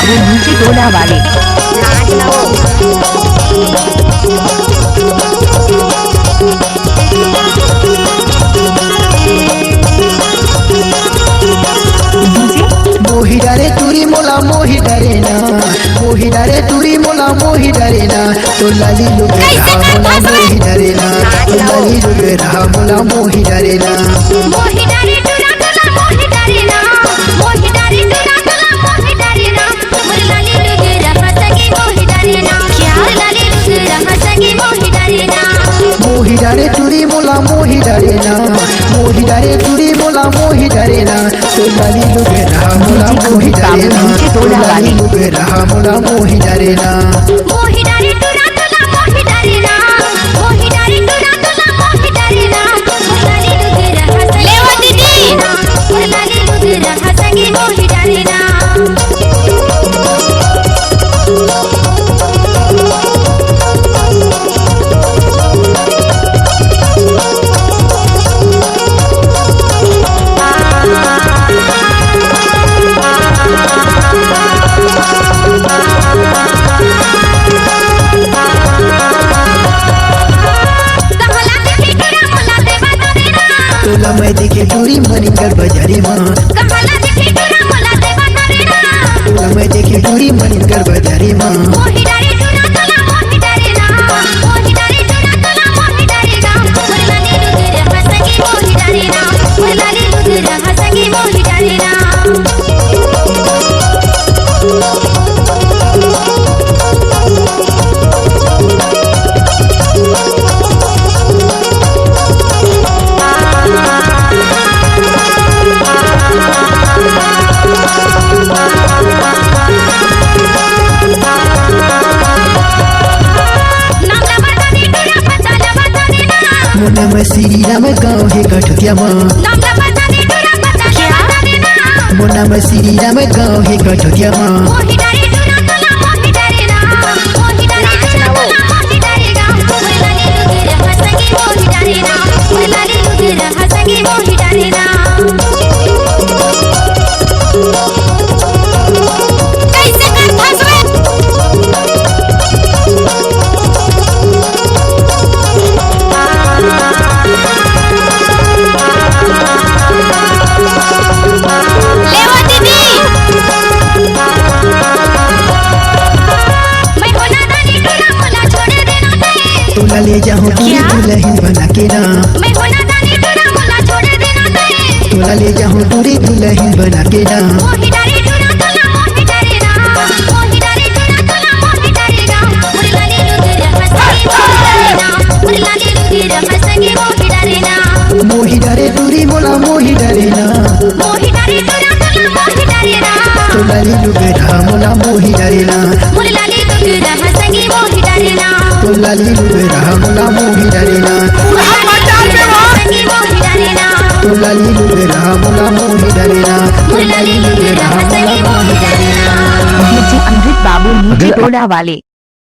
बाबू नीचे टोला वाले। मोही डरे तुरी मोला मोही डरे ना, मोही डरे तुरी मोला मोही डरे ना, तो लाली लुक रहा मोला मोही डरे ना, तो लाली लुक रहा मोला मोही डरे ना। मोही डरे तुरा तुला मोही डरे ना, मोही डरे तुरा तुला मोही डरे ना, मोर लाली लुक रहा सगी मोही डरे ना, क्या लाली लुक रहा सगी मोही डरे ना। मोही डरे तुरी मोला मोही डरे ना, मोही डरे तुरी मोला मोही डरे ना, तो लाली लुक रहा मोला मोही डरे ना, तो लाली लुक रहा मोला मोही डरे ना। मोही डरे तुरा तुला मोही डरे ना, मोही डरे तुरा तुला मोही डरे ना, मोर लाली लुक रहा सगी मोही डरे ना, मोर लाली लुक रहा सगी मोही डरे ना। तोला मैं देखे टूरी मनिंगर बाजारी माँ, कमला देखे तुरा मोला देवा नरेना, तोला मैं देखे टूरी मनिंगर बाजारी माँ। मोही डरे तुरा तुला मोही डरे ना, मोही डरे तुरा तुला मोही डरे ना, मोर लाली लुक रहा सगी मोही डरे ना, मोर लाली लुक रहा सगी मोही डरे ना। मोना मैं श्री राम गाँव है कठुतिया माँ, मोना मैं श्री राम गाँव है कठुतिया माँ। मोही डरे तुरा तुला मोही डरे ना, मोही डरे तुरा तुला मोही डरे ना, मोर लाली लुक रहा सगी मोही डरे ना, मोर लाली लुक रहा सगी मोही डरे ना। कैसे कर फसवे लेवा दीदी, मैं होना दानी तुरा मोला छोड़ देना नहीं, तोला ले जाऊँ टूरी दुल्हन बना के ना, मैं होना दानी तुरा मोला छोड़ देना नहीं, तोला ले जाऊँ टूरी दुल्हन बना के ना। मोही डरे तुरा तुला मोही डरे ना, मोही डरे तुरा तुला मोही डरे ना, मोर लाली लुक रहा सगी मोही डरे ना, मोर लाली लुक रहा सगी मोही डरे ना। मोही डरे टूरी मोला मोही डरे ना, मोही डरे तुरा तुला मोही डरे ना, तो लाली लुक रहा मोला मोही डरे ना, मोर लाली लुक रहा सगी मोही डरे ना, तो लाली लुक रहा मोला मोही डरे ना, सगी मोही डरे ना, तो लाली लुक रहा मोला मोही डरे ना, तो मोर लाली लुक रहा सगी मोही डरे ना। नीचे अमृत बाबू नीचे टोला वाले।